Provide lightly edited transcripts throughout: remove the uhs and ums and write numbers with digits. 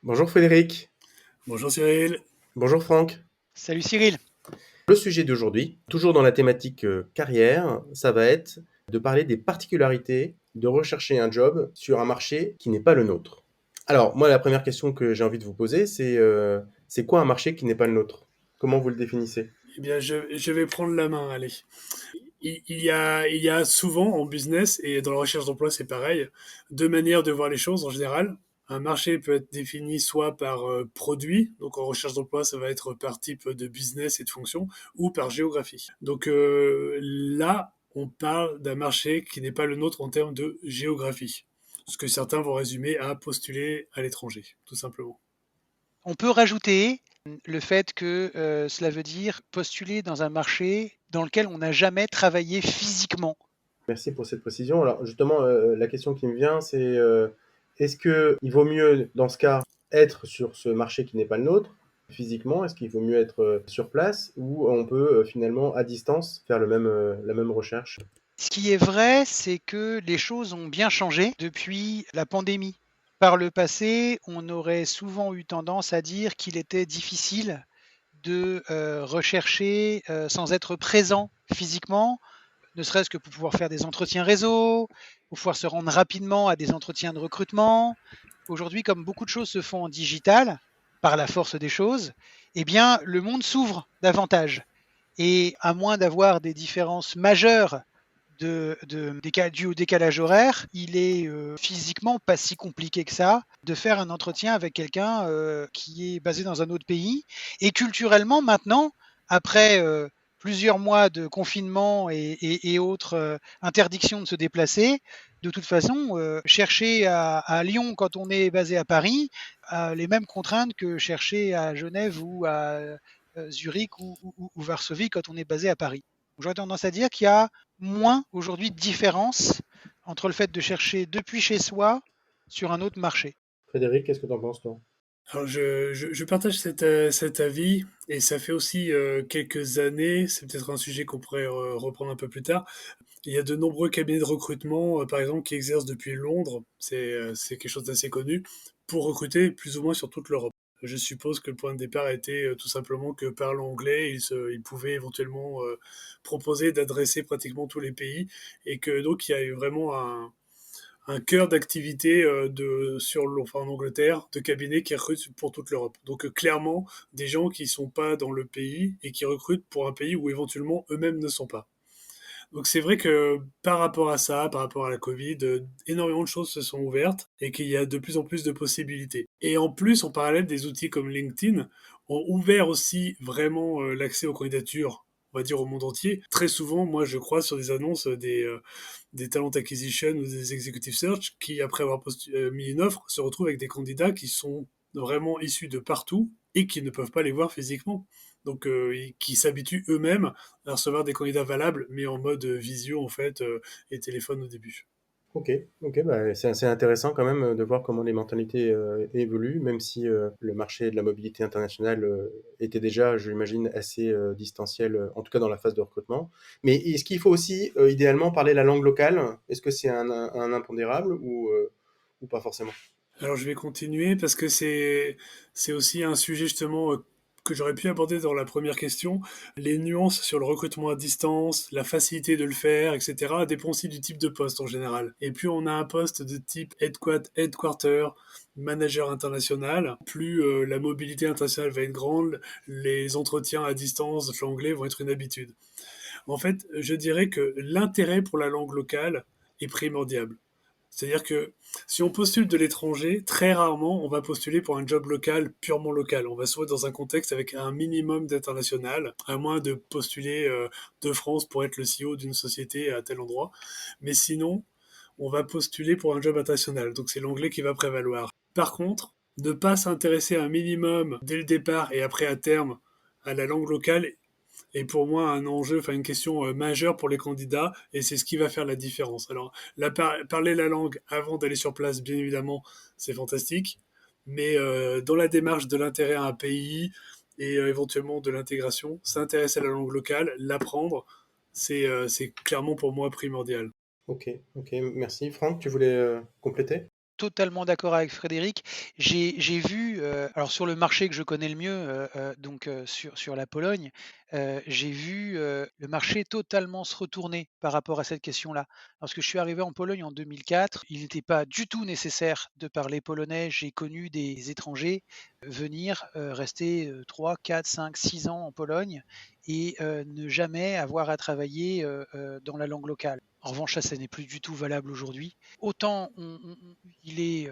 Bonjour Frédéric, Bonjour Cyril. bonjour Franck. Salut Cyril. Le sujet d'aujourd'hui, toujours dans la thématique carrière, ça va être de parler des particularités de rechercher un job sur un marché qui n'est pas le nôtre. Alors, moi, la première question que j'ai envie de vous poser, c'est quoi un marché qui n'est pas le nôtre? Comment vous le définissez? Eh bien, je vais prendre la main, allez. Il y a souvent en business et dans la recherche d'emploi, c'est pareil, deux manières de voir les choses en général. Un marché peut être défini soit par produit, donc en recherche d'emploi, ça va être par type de business et de fonction, ou par géographie. Donc là, on parle d'un marché qui n'est pas le nôtre en termes de géographie. Ce que certains vont résumer à postuler à l'étranger, tout simplement. On peut rajouter le fait que cela veut dire postuler dans un marché dans lequel on n'a jamais travaillé physiquement. Merci pour cette précision. Alors, justement, la question qui me vient, c'est est-ce qu'il vaut mieux, dans ce cas, être sur ce marché qui n'est pas le nôtre, physiquement? Est-ce qu'il vaut mieux être sur place ou on peut finalement, à distance, faire la même recherche? Ce qui est vrai, c'est que les choses ont bien changé depuis la pandémie. Par le passé, on aurait souvent eu tendance à dire qu'il était difficile de rechercher sans être présent physiquement, ne serait-ce que pour pouvoir faire des entretiens réseau, pour pouvoir se rendre rapidement à des entretiens de recrutement. Aujourd'hui, comme beaucoup de choses se font en digital, par la force des choses, eh bien, le monde s'ouvre davantage. Et à moins d'avoir des différences majeures dû au décalage horaire, il est physiquement pas si compliqué que ça de faire un entretien avec quelqu'un qui est basé dans un autre pays. Et culturellement, maintenant, après plusieurs mois de confinement et autres interdictions de se déplacer, de toute façon, chercher à Lyon quand on est basé à Paris a les mêmes contraintes que chercher à Genève ou à Zurich ou Varsovie quand on est basé à Paris. J'aurais tendance à dire qu'il y a moins aujourd'hui de différence entre le fait de chercher depuis chez soi sur un autre marché. Frédéric, qu'est-ce que tu en penses, toi? Alors je partage cet avis et ça fait aussi quelques années, c'est peut-être un sujet qu'on pourrait reprendre un peu plus tard. Il y a de nombreux cabinets de recrutement, par exemple, qui exercent depuis Londres, c'est quelque chose d'assez connu, pour recruter plus ou moins sur toute l'Europe. Je suppose que le point de départ était tout simplement que parlant anglais, ils pouvaient éventuellement proposer d'adresser pratiquement tous les pays et que donc il y a eu vraiment un cœur d'activité enfin, en Angleterre, de cabinets qui recrutent pour toute l'Europe. Donc clairement, des gens qui sont pas dans le pays et qui recrutent pour un pays où éventuellement eux-mêmes ne sont pas. Donc c'est vrai que par rapport à ça, par rapport à la Covid, énormément de choses se sont ouvertes et qu'il y a de plus en plus de possibilités. Et en plus, en parallèle, des outils comme LinkedIn ont ouvert aussi vraiment l'accès aux candidatures, on va dire au monde entier. Très souvent, moi, je crois sur des annonces des talent acquisition ou des executive search qui, après avoir mis une offre, se retrouvent avec des candidats qui sont vraiment issus de partout et qui ne peuvent pas les voir physiquement. Donc, qui s'habituent eux-mêmes à recevoir des candidats valables, mais en mode visio en fait et téléphone au début. Ok, ok, bah, c'est assez intéressant quand même de voir comment les mentalités évoluent, même si le marché de la mobilité internationale était déjà, j'imagine, assez distanciel, en tout cas dans la phase de recrutement. Mais est-ce qu'il faut aussi idéalement parler la langue locale? Est-ce que c'est un impondérable ou pas forcément? Alors je vais continuer parce que c'est aussi un sujet justement que j'aurais pu aborder dans la première question. Les nuances sur le recrutement à distance, la facilité de le faire, etc. dépend aussi du type de poste en général. Et plus on a un poste de type headquarter, manager international, plus la mobilité internationale va être grande, les entretiens à distance, l'anglais vont être une habitude. En fait, je dirais que l'intérêt pour la langue locale est primordial. C'est-à-dire que si on postule de l'étranger, très rarement on va postuler pour un job local, purement local. On va se trouver dans un contexte avec un minimum d'international, à moins de postuler de France pour être le CEO d'une société à tel endroit. Mais sinon, on va postuler pour un job international. Donc c'est l'anglais qui va prévaloir. Par contre, ne pas s'intéresser un minimum dès le départ et après à terme à la langue locale est pour moi un enjeu, enfin une question majeure pour les candidats, et c'est ce qui va faire la différence. Alors, parler la langue avant d'aller sur place, bien évidemment, c'est fantastique, mais dans la démarche de l'intérêt à un pays et éventuellement de l'intégration, s'intéresser à la langue locale, l'apprendre, c'est clairement pour moi primordial. Ok, ok, merci. Franck, tu voulais compléter? totalement d'accord avec Frédéric. J'ai vu, alors sur le marché que je connais le mieux, donc sur la Pologne, j'ai vu, le marché totalement se retourner par rapport à cette question-là. Lorsque je suis arrivé en Pologne en 2004, il n'était pas du tout nécessaire de parler polonais. J'ai connu des étrangers venir, rester, 3, 4, 5, 6 ans en Pologne et ne jamais avoir à travailler, dans la langue locale. En revanche, ça n'est plus du tout valable aujourd'hui. Autant il est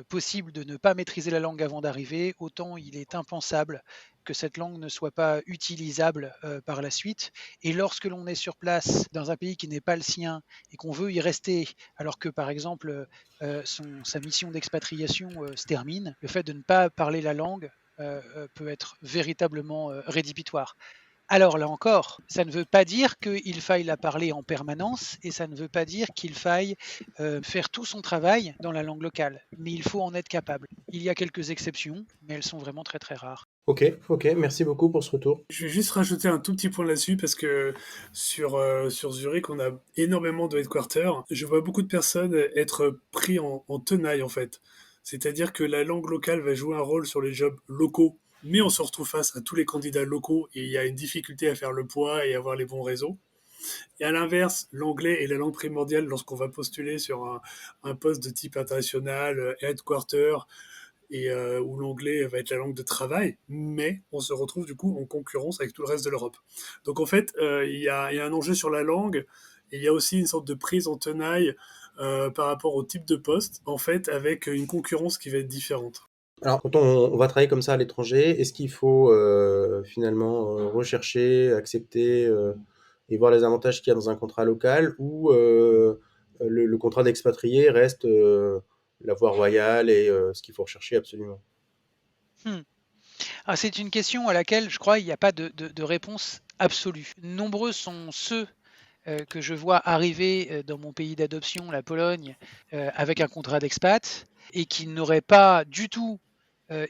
possible de ne pas maîtriser la langue avant d'arriver, autant il est impensable que cette langue ne soit pas utilisable par la suite. Et lorsque l'on est sur place dans un pays qui n'est pas le sien et qu'on veut y rester, alors que par exemple sa mission d'expatriation se termine, le fait de ne pas parler la langue peut être véritablement rédhibitoire. Alors là encore, ça ne veut pas dire qu'il faille la parler en permanence et ça ne veut pas dire qu'il faille faire tout son travail dans la langue locale, mais il faut en être capable. Il y a quelques exceptions, mais elles sont vraiment très très rares. Ok, ok, merci beaucoup pour ce retour. Je vais juste rajouter un tout petit point là-dessus parce que sur Zurich, on a énormément de headquarters. Je vois beaucoup de personnes être pris en tenaille en fait. C'est-à-dire que la langue locale va jouer un rôle sur les jobs locaux, mais on se retrouve face à tous les candidats locaux et il y a une difficulté à faire le poids et avoir les bons réseaux. Et à l'inverse, l'anglais est la langue primordiale lorsqu'on va postuler sur un poste de type international, headquarter, et où l'anglais va être la langue de travail, mais on se retrouve du coup en concurrence avec tout le reste de l'Europe. Donc en fait, il y a un enjeu sur la langue, et il y a aussi une sorte de prise en tenaille par rapport au type de poste, en fait, avec une concurrence qui va être différente. Alors, quand on va travailler comme ça à l'étranger, est-ce qu'il faut finalement rechercher, accepter et voir les avantages qu'il y a dans un contrat local ou le contrat d'expatrié reste la voie royale et ce qu'il faut rechercher absolument? Hmm. Ah, c'est une question à laquelle je crois il n'y a pas de réponse absolue. Nombreux sont ceux que je vois arriver dans mon pays d'adoption, la Pologne, avec un contrat d'expat et qui n'auraient pas du tout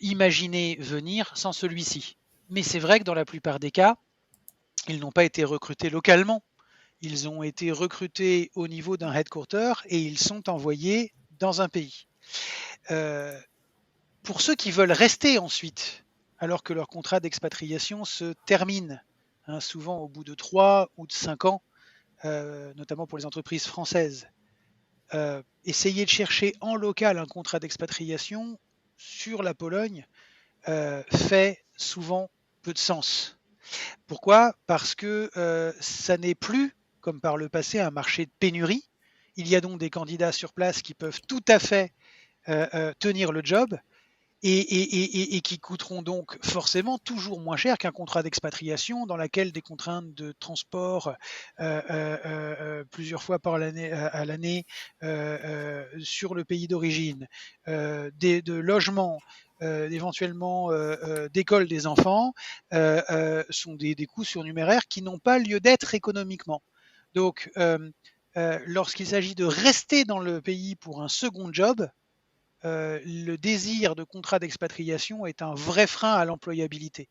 imaginé venir sans celui-ci. Mais c'est vrai que dans la plupart des cas, ils n'ont pas été recrutés localement. Ils ont été recrutés au niveau d'un headquarter et ils sont envoyés dans un pays. Euh, pour ceux qui veulent rester ensuite, alors que leur contrat d'expatriation se termine, hein, souvent au bout de 3 ou de 5 ans, notamment pour les entreprises françaises, essayer de chercher en local un contrat d'expatriation sur la Pologne fait souvent peu de sens. Pourquoi? Parce que ça n'est plus, comme par le passé, un marché de pénurie. Il y a donc des candidats sur place qui peuvent tout à fait tenir le job et qui coûteront donc forcément toujours moins cher qu'un contrat d'expatriation dans lequel des contraintes de transport plusieurs fois par l'année, à l'année sur le pays d'origine, de logement, éventuellement d'école des enfants, sont des coûts surnuméraires qui n'ont pas lieu d'être économiquement. Donc, lorsqu'il s'agit de rester dans le pays pour un second job, le désir de contrat d'expatriation est un vrai frein à l'employabilité.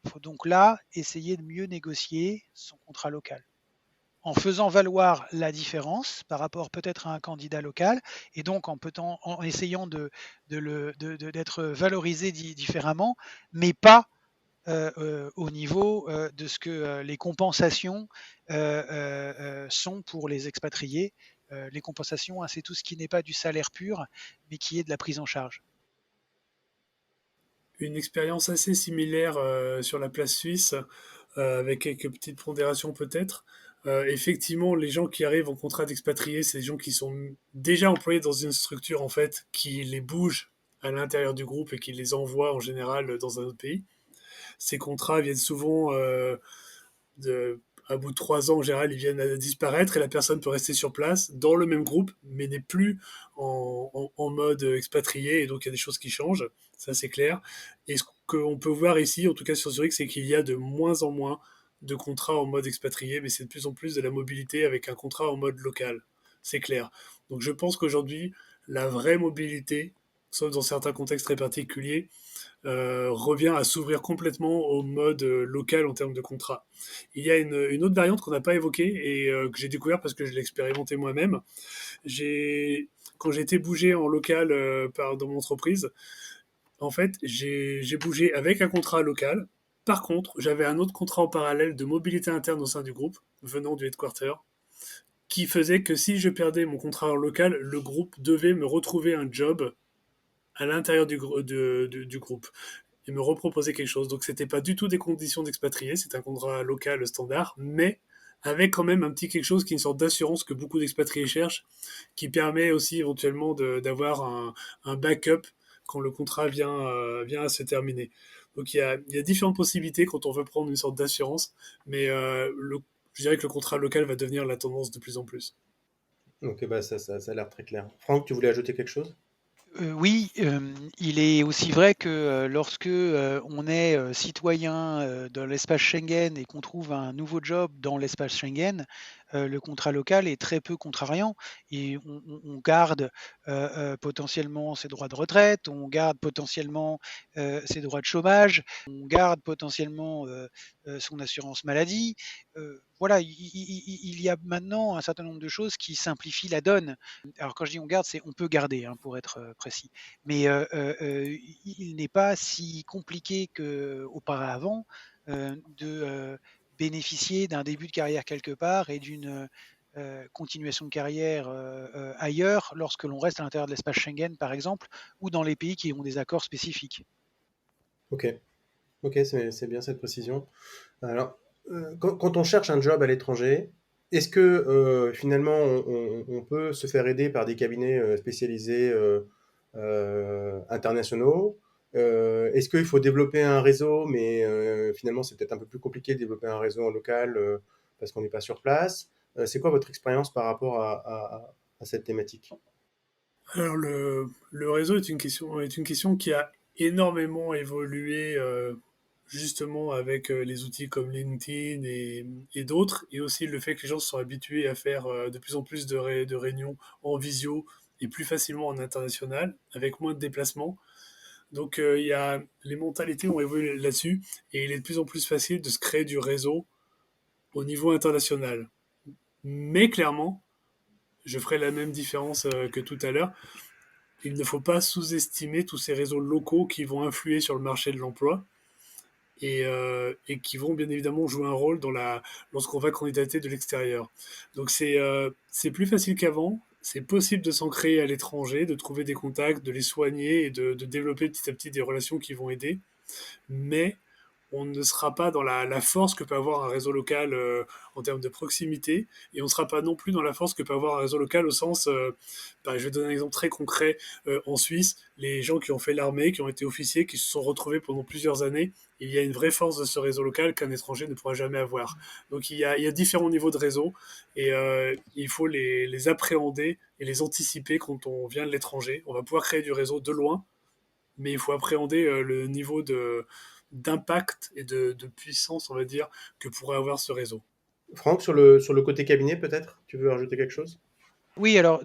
Il faut donc là essayer de mieux négocier son contrat local en faisant valoir la différence par rapport peut-être à un candidat local et donc en essayant d'être valorisé différemment, mais pas au niveau de ce que les compensations sont pour les expatriés. Les compensations, hein, c'est tout ce qui n'est pas du salaire pur, mais qui est de la prise en charge. Une expérience assez similaire sur la place suisse, avec quelques petites pondérations peut-être. Effectivement, les gens qui arrivent en contrat d'expatrié, c'est des gens qui sont déjà employés dans une structure en fait qui les bouge à l'intérieur du groupe et qui les envoie en général dans un autre pays. Ces contrats viennent souvent de, à bout de 3 ans en général, ils viennent à disparaître et la personne peut rester sur place dans le même groupe, mais n'est plus en mode expatrié et donc il y a des choses qui changent, ça c'est clair. Et ce qu'on peut voir ici, en tout cas sur Zurich, c'est qu'il y a de moins en moins de contrats en mode expatrié, mais c'est de plus en plus de la mobilité avec un contrat en mode local, c'est clair. Donc je pense qu'aujourd'hui, la vraie mobilité, sauf dans certains contextes très particuliers, revient à s'ouvrir complètement au mode local en termes de contrat. Il y a une autre variante qu'on n'a pas évoquée et que j'ai découvert parce que je l'ai expérimenté moi-même. J'ai, quand j'ai été bougé en local dans mon entreprise, en fait, j'ai bougé avec un contrat local. Par contre, j'avais un autre contrat en parallèle de mobilité interne au sein du groupe, venant du headquarter, qui faisait que si je perdais mon contrat local, le groupe devait me retrouver un job à l'intérieur du groupe et me reproposer quelque chose. Donc c'était pas du tout des conditions d'expatrié, c'est un contrat local standard, mais avec quand même un petit quelque chose qui est une sorte d'assurance que beaucoup d'expatriés cherchent, qui permet aussi éventuellement d'avoir un backup quand le contrat vient à se terminer. Donc il y a différentes possibilités quand on veut prendre une sorte d'assurance, mais je dirais que le contrat local va devenir la tendance de plus en plus. OK, bah, ça a l'air très clair. Franck, tu voulais ajouter quelque chose? Oui, il est aussi vrai que, lorsque, on est, citoyen, de l'espace Schengen et qu'on trouve un nouveau job dans l'espace Schengen, le contrat local est très peu contrariant et on garde, potentiellement ses droits de retraite, on garde potentiellement, ses droits de chômage, on garde potentiellement, son assurance maladie. Voilà, il y a maintenant un certain nombre de choses qui simplifient la donne. Alors quand je dis on garde, c'est on peut garder, hein, pour être précis. Mais il n'est pas si compliqué qu'auparavant de bénéficier d'un début de carrière quelque part et d'une continuation de carrière ailleurs lorsque l'on reste à l'intérieur de l'espace Schengen, par exemple, ou dans les pays qui ont des accords spécifiques. OK. OK, c'est bien cette précision. Alors, quand on cherche un job à l'étranger, est-ce que finalement on peut se faire aider par des cabinets spécialisés internationaux? Est-ce qu'il faut développer un réseau, mais finalement c'est peut-être un peu plus compliqué de développer un réseau en local parce qu'on n'est pas sur place? C'est quoi votre expérience par rapport à cette thématique? Alors le réseau est une question qui a énormément évolué justement avec les outils comme LinkedIn et d'autres, et aussi le fait que les gens se sont habitués à faire de plus en plus de réunions en visio et plus facilement en international, avec moins de déplacements. Donc les mentalités ont évolué là-dessus, et il est de plus en plus facile de se créer du réseau au niveau international. Mais clairement, je ferai la même différence que tout à l'heure, il ne faut pas sous-estimer tous ces réseaux locaux qui vont influer sur le marché de l'emploi et qui vont bien évidemment jouer un rôle lorsqu'on va candidater de l'extérieur. Donc c'est plus facile qu'avant, c'est possible de s'en créer à l'étranger, de trouver des contacts, de les soigner et de développer petit à petit des relations qui vont aider, mais on ne sera pas dans la force que peut avoir un réseau local en termes de proximité, et on ne sera pas non plus dans la force que peut avoir un réseau local au sens, je vais donner un exemple très concret, en Suisse, les gens qui ont fait l'armée, qui ont été officiers, qui se sont retrouvés pendant plusieurs années, il y a une vraie force de ce réseau local qu'un étranger ne pourra jamais avoir. Donc il y a différents niveaux de réseau, et il faut les appréhender et les anticiper quand on vient de l'étranger. On va pouvoir créer du réseau de loin, mais il faut appréhender le niveau d'impact et de puissance, on va dire, que pourrait avoir ce réseau. Franck, sur le côté cabinet, peut-être? Tu veux rajouter quelque chose? Oui, alors,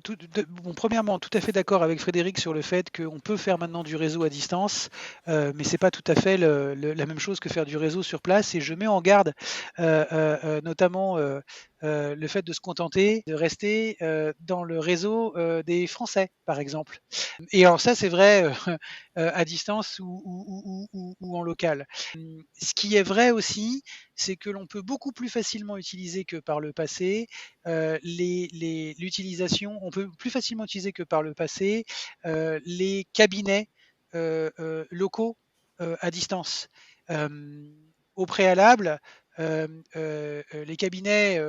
bon, premièrement, tout à fait d'accord avec Frédéric sur le fait qu'on peut faire maintenant du réseau à distance, mais c'est pas tout à fait la même chose que faire du réseau sur place. Et je mets en garde, notamment, le fait de se contenter de rester dans le réseau des Français, par exemple. Et alors ça, c'est vrai à distance ou en local. Ce qui est vrai aussi, c'est que l'on peut beaucoup plus facilement utiliser que par le passé l'utilisation, on peut plus facilement utiliser que par le passé les cabinets locaux à distance. Au préalable, les cabinets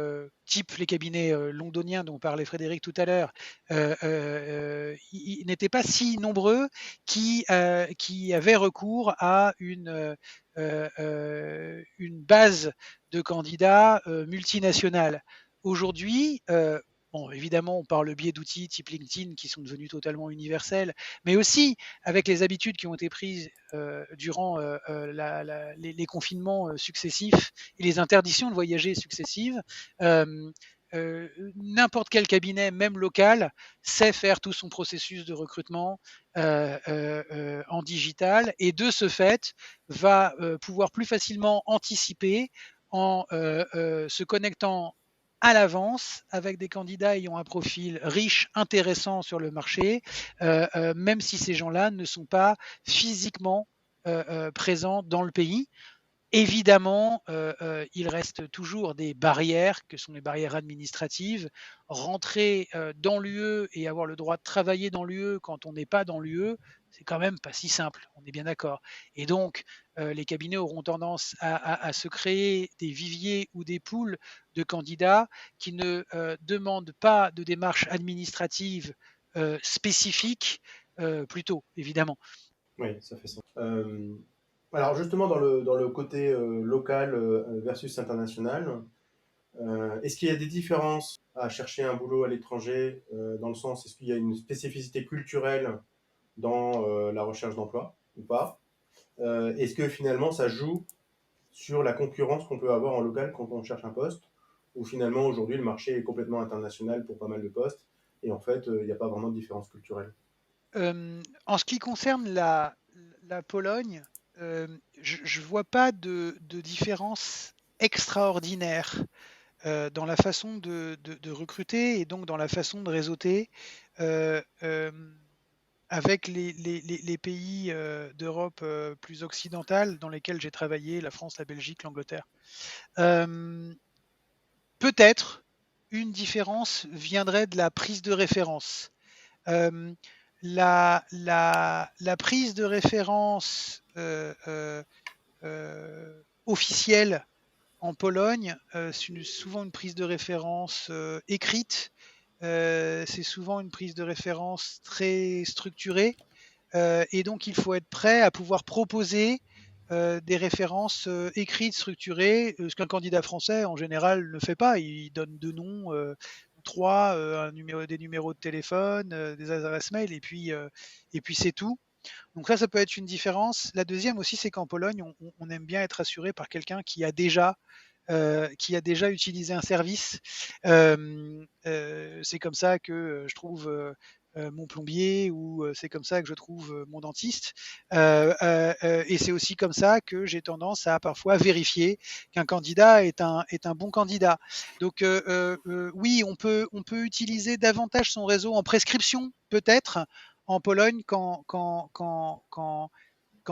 type les cabinets londoniens dont parlait Frédéric tout à l'heure ils n'étaient pas si nombreux qui avaient recours à une base de candidats multinationale. Aujourd'hui, bon, évidemment, on par le biais d'outils type LinkedIn qui sont devenus totalement universels, mais aussi avec les habitudes qui ont été prises durant les confinements successifs et les interdictions de voyager successives, n'importe quel cabinet, même local, sait faire tout son processus de recrutement en digital et de ce fait va pouvoir plus facilement anticiper en se connectant à l'avance avec des candidats ayant un profil riche, intéressant sur le marché, même si ces gens-là ne sont pas physiquement présents dans le pays. Évidemment, il reste toujours des barrières, que sont les barrières administratives. Rentrer dans l'UE et avoir le droit de travailler dans l'UE quand on n'est pas dans l'UE, c'est quand même pas si simple, on est bien d'accord. Et donc, les cabinets auront tendance à se créer des viviers ou des poules de candidats qui ne demandent pas de démarches administratives spécifiques, plutôt, évidemment. Oui, ça fait sens. Alors justement, dans le côté local versus international, est-ce qu'il y a des différences à chercher un boulot à l'étranger, dans le sens, est-ce qu'il y a une spécificité culturelle dans la recherche d'emploi ou pas? Est-ce que finalement ça joue sur la concurrence qu'on peut avoir en local quand on cherche un poste, ou finalement aujourd'hui le marché est complètement international pour pas mal de postes, et en fait il n'y a pas vraiment de différence culturelle? En ce qui concerne la Pologne, je ne vois pas de différence extraordinaire dans la façon de recruter et donc dans la façon de réseauter euh, euh, avec les pays d'Europe plus occidentale dans lesquels j'ai travaillé, la France, la Belgique, l'Angleterre. Euh, Peut-être une différence viendrait de la prise de référence. Euh, la prise de référence officielle en Pologne, c'est souvent une prise de référence écrite, c'est souvent une prise de référence très structurée, et donc il faut être prêt à pouvoir proposer des références écrites, structurées, ce qu'un candidat français en général ne fait pas. Il donne deux noms, trois, des numéros de téléphone, des adresses mail, et puis c'est tout. Donc ça peut être une différence. La deuxième aussi, c'est qu'en Pologne, on aime bien être assuré par quelqu'un qui a déjà utilisé un service. C'est comme ça que je trouve mon plombier, ou c'est comme ça que je trouve mon dentiste. Et c'est aussi comme ça que j'ai tendance à parfois vérifier qu'un candidat est un bon candidat. Donc oui, on peut utiliser davantage son réseau en prescription, peut-être, en Pologne qu'en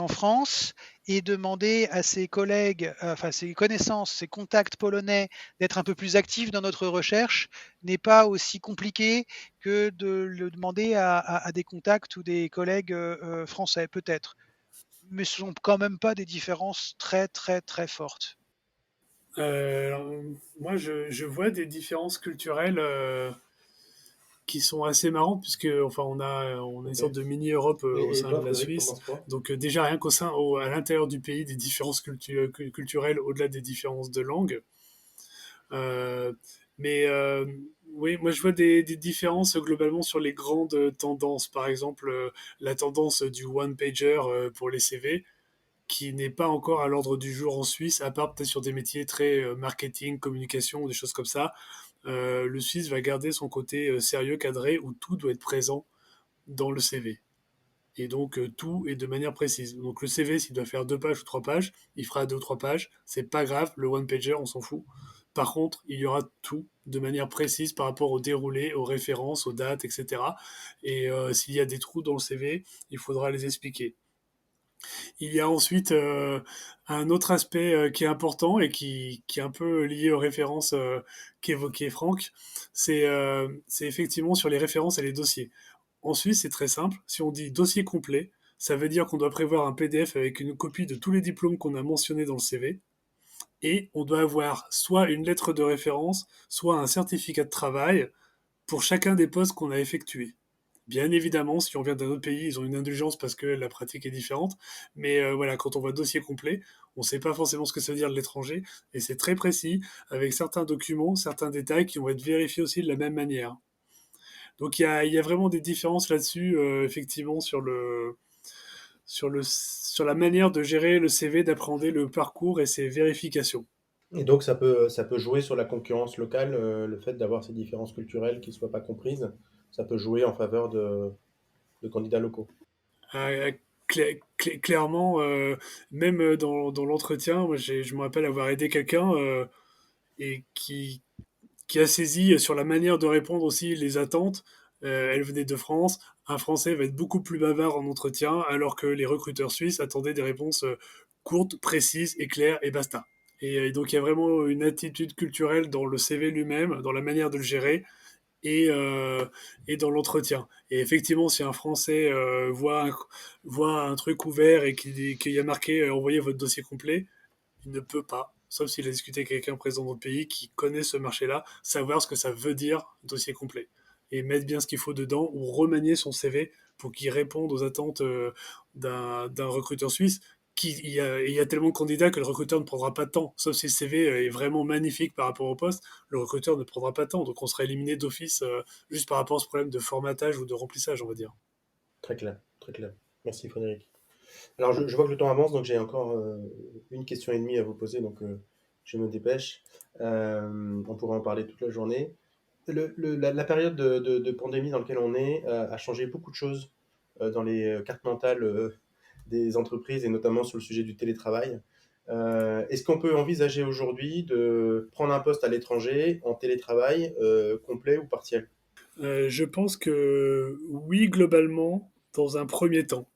France, et demander à ses collègues, enfin ses connaissances, ses contacts polonais d'être un peu plus actifs dans notre recherche n'est pas aussi compliqué que de le demander à des contacts ou des collègues français, peut-être. Mais ce ne sont quand même pas des différences très très très fortes. Alors, moi, je vois des différences culturelles qui sont assez marrantes, puisque enfin, on a une Ok. sorte de mini-Europe au Et sein de toi, la Frédéric, t'en Suisse. penses quoi? Donc déjà, rien à l'intérieur du pays, des différences culturelles au-delà des différences de langue. Euh, mais oui, moi je vois des différences globalement sur les grandes tendances. Par exemple, la tendance du one-pager pour les CV, qui n'est pas encore à l'ordre du jour en Suisse, à part peut-être sur des métiers très marketing, communication ou des choses comme ça. Le Suisse va garder son côté sérieux, cadré, où tout doit être présent dans le CV. Et donc tout est de manière précise. Donc le CV, s'il doit faire 2 pages ou 3 pages, il fera 2 ou 3 pages. C'est pas grave, le one pager, on s'en fout. Par contre, il y aura tout de manière précise par rapport au déroulé, aux références, aux dates, etc. Et s'il y a des trous dans le CV, il faudra les expliquer. Il y a ensuite un autre aspect qui est important et qui est un peu lié aux références qu'évoquait Franck, c'est effectivement sur les références et les dossiers. En Suisse, c'est très simple. Si on dit dossier complet, ça veut dire qu'on doit prévoir un PDF avec une copie de tous les diplômes qu'on a mentionnés dans le CV. Et on doit avoir soit une lettre de référence, soit un certificat de travail pour chacun des postes qu'on a effectués. Bien évidemment, si on vient d'un autre pays, ils ont une indulgence parce que la pratique est différente. Mais voilà, quand on voit dossier complet, on ne sait pas forcément ce que ça veut dire de l'étranger. Et c'est très précis, avec certains documents, certains détails qui vont être vérifiés aussi de la même manière. Donc il y a vraiment des différences là-dessus, effectivement, sur la manière de gérer le CV, d'appréhender le parcours et ses vérifications. Et donc ça peut jouer sur la concurrence locale, le fait d'avoir ces différences culturelles qui ne soient pas comprises, ça peut jouer en faveur de candidats locaux. Euh, Clairement, même dans l'entretien, moi, je me rappelle avoir aidé quelqu'un et qui a saisi sur la manière de répondre aussi les attentes. Elle venait de France. Un Français va être beaucoup plus bavard en entretien, alors que les recruteurs suisses attendaient des réponses courtes, précises et claires, et basta. Et donc il y a vraiment une attitude culturelle dans le CV lui-même, dans la manière de le gérer, et, euh, et dans l'entretien. Et effectivement, si un Français voit un truc ouvert et qu'il y a marqué envoyez votre dossier complet, il ne peut pas, sauf s'il a discuté avec quelqu'un présent dans le pays qui connaît ce marché-là, savoir ce que ça veut dire dossier complet. Et mettre bien ce qu'il faut dedans ou remanier son CV pour qu'il réponde aux attentes d'un recruteur suisse. Il y a tellement de candidats que le recruteur ne prendra pas de temps. Sauf si le CV est vraiment magnifique par rapport au poste, le recruteur ne prendra pas de temps. Donc on sera éliminé d'office juste par rapport à ce problème de formatage ou de remplissage, on va dire. Très clair, très clair. Merci Frédéric. Alors je vois que le temps avance, donc j'ai encore une question et demie à vous poser, donc je me dépêche. On pourrait en parler toute la journée. La période de pandémie dans laquelle on est a changé beaucoup de choses dans les cartes mentales des entreprises et notamment sur le sujet du télétravail. Est-ce qu'on peut envisager aujourd'hui de prendre un poste à l'étranger en télétravail complet ou partiel? Je pense que oui, globalement, dans un premier temps.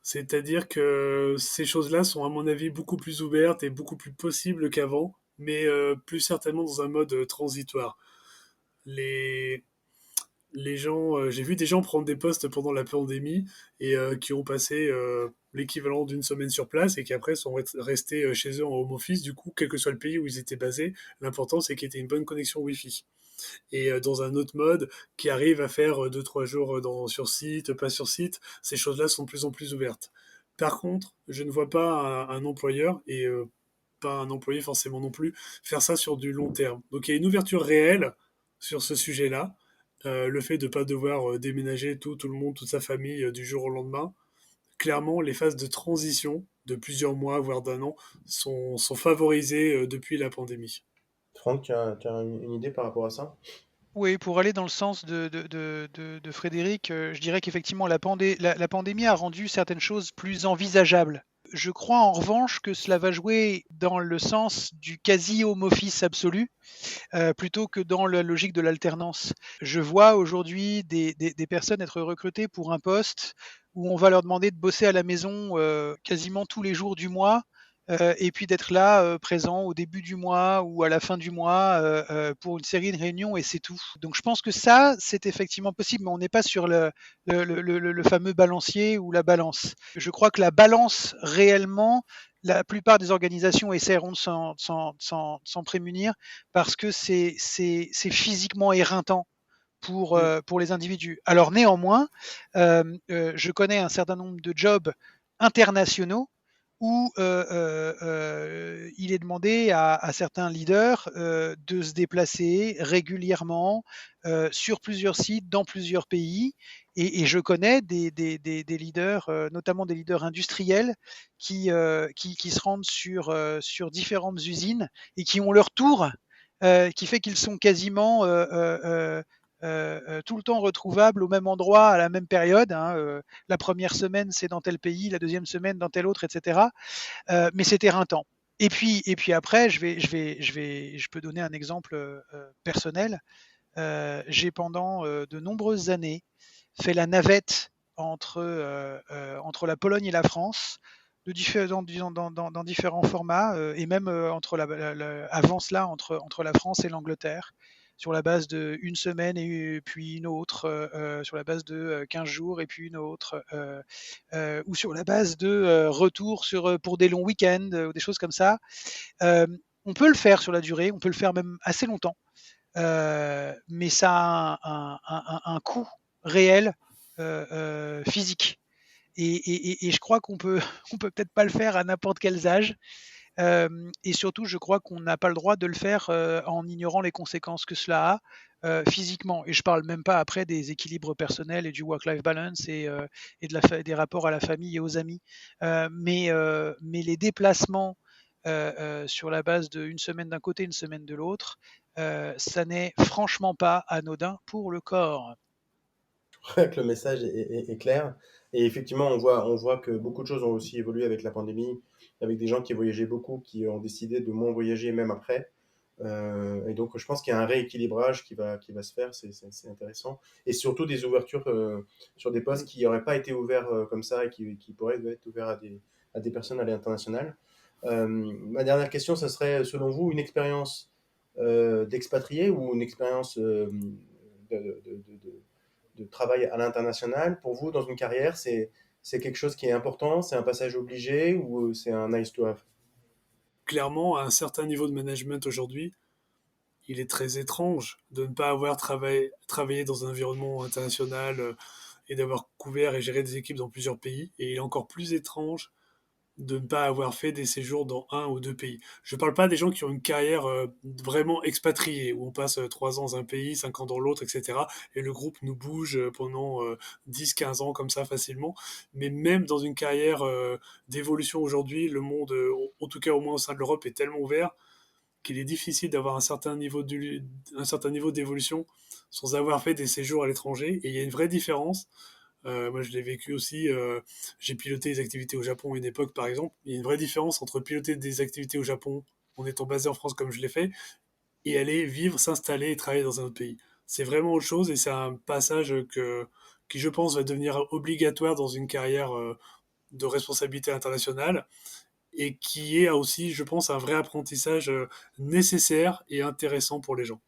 C'est-à-dire que ces choses-là sont, à mon avis, beaucoup plus ouvertes et beaucoup plus possibles qu'avant, mais plus certainement dans un mode transitoire. Les, les gens, j'ai vu des gens prendre des postes pendant la pandémie et qui ont passé l'équivalent d'une semaine sur place et qui après sont restés chez eux en home office. Du coup, quel que soit le pays où ils étaient basés, l'important c'est qu'il y ait une bonne connexion Wi-Fi et dans un autre mode qui arrive à faire 2 3 jours sur site, pas sur site, ces choses-là sont de plus en plus ouvertes. Par contre, je ne vois pas un employeur et pas un employé forcément non plus faire ça sur du long terme. Donc il y a une ouverture réelle sur ce sujet-là. Le fait de ne pas devoir déménager tout le monde, toute sa famille du jour au lendemain. Clairement, les phases de transition de plusieurs mois, voire d'un an, sont favorisées depuis la pandémie. Franck, tu as une idée par rapport à ça? Oui, pour aller dans le sens de Frédéric, je dirais qu'effectivement la pandémie a rendu certaines choses plus envisageables. Je crois en revanche que cela va jouer dans le sens du quasi home office absolu, plutôt que dans la logique de l'alternance. Je vois aujourd'hui des personnes être recrutées pour un poste où on va leur demander de bosser à la maison quasiment tous les jours du mois, et puis d'être là présent au début du mois ou à la fin du mois pour une série de réunions et c'est tout. Donc je pense que ça, c'est effectivement possible, mais on n'est pas sur le fameux balancier ou la balance. Je crois que la balance réellement, la plupart des organisations essaieront de s'en prémunir parce que c'est physiquement éreintant Mm. pour les individus. Alors néanmoins, je connais un certain nombre de jobs internationaux où il est demandé à certains leaders de se déplacer régulièrement sur plusieurs sites, dans plusieurs pays. Et je connais des leaders, notamment des leaders industriels, qui se rendent sur différentes usines et qui ont leur tour, qui fait qu'ils sont quasiment tout le temps retrouvables au même endroit à la même période. Hein, la première semaine, c'est dans tel pays, la deuxième semaine dans tel autre, etc. Mais c'est éreintant. Et puis après, je peux donner un exemple personnel. J'ai pendant de nombreuses années fait la navette entre la Pologne et la France, dans différents formats, et même avant cela entre la France et l'Angleterre, sur la base d'une semaine et puis une autre, sur la base de 15 jours et puis une autre, ou sur la base de retours pour des longs week-ends ou des choses comme ça. Euh, on peut le faire sur la durée, on peut le faire même assez longtemps, mais ça a un coût réel physique. Et je crois qu'on peut, on peut peut-être pas le faire à n'importe quels âges. Et surtout, je crois qu'on n'a pas le droit de le faire en ignorant les conséquences que cela a physiquement. Et je parle même pas après des équilibres personnels et du work-life balance et des rapports à la famille et aux amis. Mais les déplacements sur la base d'une semaine d'un côté, une semaine de l'autre, ça n'est franchement pas anodin pour le corps. Je crois que le message est clair. Et effectivement, on voit que beaucoup de choses ont aussi évolué avec la pandémie, avec des gens qui voyageaient beaucoup, qui ont décidé de moins voyager même après. Et donc, je pense qu'il y a un rééquilibrage qui va se faire, c'est intéressant. Et surtout des ouvertures sur des postes qui n'auraient pas été ouverts comme ça et qui pourraient être ouverts à des personnes à l'international. Ma dernière question, ça serait, selon vous, une expérience d'expatrié ou une expérience de travail à l'international? Pour vous, dans une carrière, c'est quelque chose qui est important, c'est un passage obligé ou c'est un nice to have? Clairement, à un certain niveau de management aujourd'hui, il est très étrange de ne pas avoir travaillé dans un environnement international et d'avoir couvert et géré des équipes dans plusieurs pays. Et il est encore plus étrange de ne pas avoir fait des séjours dans un ou deux pays. Je ne parle pas des gens qui ont une carrière vraiment expatriée, où on passe 3 ans dans un pays, 5 ans dans l'autre, etc. Et le groupe nous bouge pendant 10-15 ans comme ça facilement. Mais même dans une carrière d'évolution aujourd'hui, le monde, en tout cas au moins au sein de l'Europe, est tellement ouvert qu'il est difficile d'avoir un certain niveau d'évolution sans avoir fait des séjours à l'étranger. Et il y a une vraie différence. Moi, je l'ai vécu aussi. J'ai piloté des activités au Japon à une époque, par exemple. Il y a une vraie différence entre piloter des activités au Japon en étant basé en France comme je l'ai fait et aller vivre, s'installer et travailler dans un autre pays. C'est vraiment autre chose et c'est un passage qui, je pense, va devenir obligatoire dans une carrière de responsabilité internationale et qui est aussi, je pense, un vrai apprentissage nécessaire et intéressant pour les gens.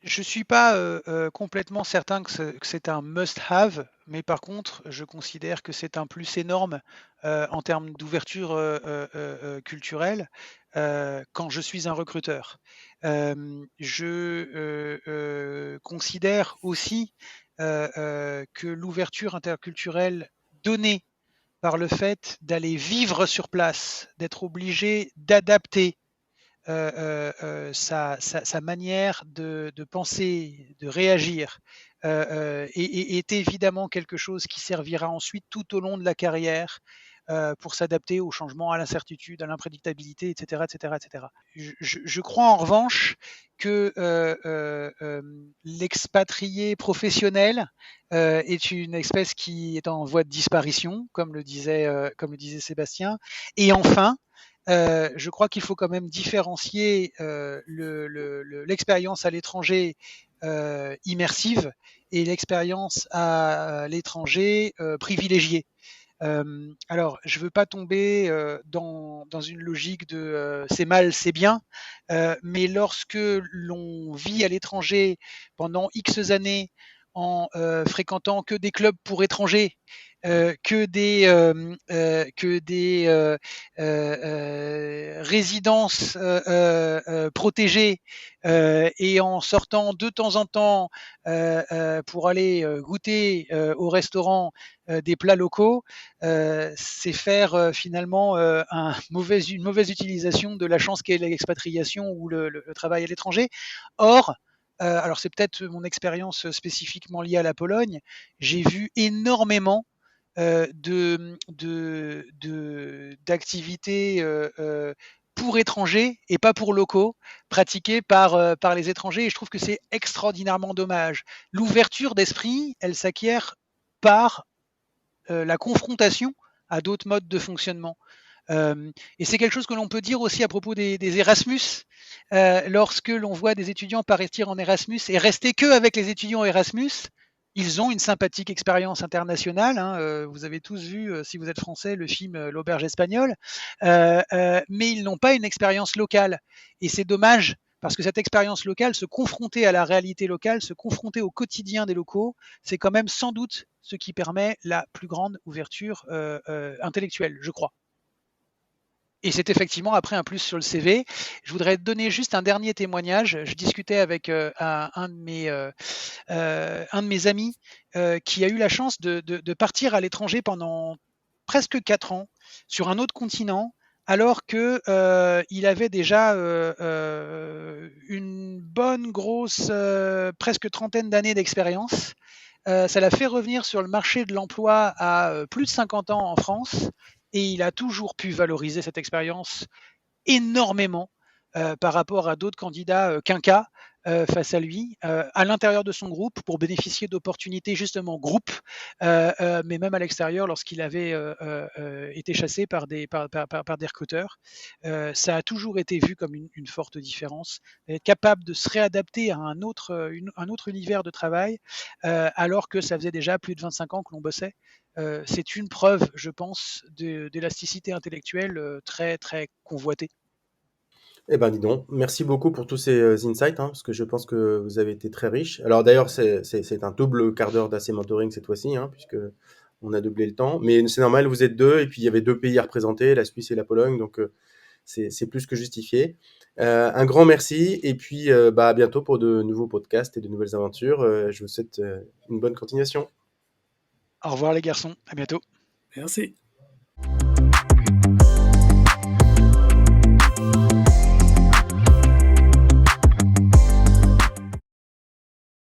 Je ne suis pas complètement certain que c'est un must-have, mais par contre, je considère que c'est un plus énorme en termes d'ouverture culturelle quand je suis un recruteur. Je considère aussi que l'ouverture interculturelle donnée par le fait d'aller vivre sur place, d'être obligé d'adapter sa manière de penser, de réagir, est évidemment quelque chose qui servira ensuite tout au long de la carrière pour s'adapter aux changements, à l'incertitude, à l'imprédictabilité, etc., etc., etc. Je crois en revanche que l'expatrié professionnel est une espèce qui est en voie de disparition, comme le disait Sébastien. Et enfin, je crois qu'il faut quand même différencier l'expérience à l'étranger immersive et l'expérience à l'étranger privilégiée. Alors, je ne veux pas tomber dans une logique de c'est mal, c'est bien, mais lorsque l'on vit à l'étranger pendant X années en fréquentant que des clubs pour étrangers, que des résidences protégées et en sortant de temps en temps pour aller goûter au restaurant des plats locaux, c'est faire finalement une mauvaise utilisation de la chance qu'est l'expatriation ou le travail à l'étranger. Or, alors c'est peut-être mon expérience spécifiquement liée à la Pologne, j'ai vu énormément d'activités pour étrangers et pas pour locaux, pratiquées par les étrangers. Et je trouve que c'est extraordinairement dommage. L'ouverture d'esprit, elle s'acquiert par la confrontation à d'autres modes de fonctionnement. Et c'est quelque chose que l'on peut dire aussi à propos des Erasmus. Lorsque l'on voit des étudiants partir en Erasmus et rester que avec les étudiants Erasmus, ils ont une sympathique expérience internationale. Hein. Vous avez tous vu, si vous êtes français, le film L'Auberge espagnole. Mais ils n'ont pas une expérience locale. Et c'est dommage parce que cette expérience locale, se confronter à la réalité locale, se confronter au quotidien des locaux, c'est quand même sans doute ce qui permet la plus grande ouverture intellectuelle, je crois. Et c'est effectivement après un plus sur le CV. Je voudrais donner juste un dernier témoignage. Je discutais avec un de mes amis qui a eu la chance de partir à l'étranger pendant presque 4 ans sur un autre continent, alors que il avait déjà une bonne grosse presque trentaine d'années d'expérience. Ça l'a fait revenir sur le marché de l'emploi à plus de 50 ans en France et il a toujours pu valoriser cette expérience énormément par rapport à d'autres candidats quinquas face à lui, à l'intérieur de son groupe, pour bénéficier d'opportunités justement groupe, mais même à l'extérieur lorsqu'il avait été chassé par des recruteurs. Ça a toujours été vu comme une forte différence. Être capable de se réadapter à un autre univers de travail, alors que ça faisait déjà plus de 25 ans que l'on bossait. C'est une preuve, je pense, d'élasticité intellectuelle très, très convoitée. Eh ben, dis donc, merci beaucoup pour tous ces insights, hein, parce que je pense que vous avez été très riche. Alors d'ailleurs, c'est un double quart d'heure d'AC Mentoring cette fois-ci, hein, puisque on a doublé le temps. Mais c'est normal, vous êtes deux, et puis il y avait deux pays à représenter, la Suisse et la Pologne, donc c'est plus que justifié. Un grand merci, et puis bah, à bientôt pour de nouveaux podcasts et de nouvelles aventures. Je vous souhaite une bonne continuation. Au revoir les garçons, à bientôt. Merci.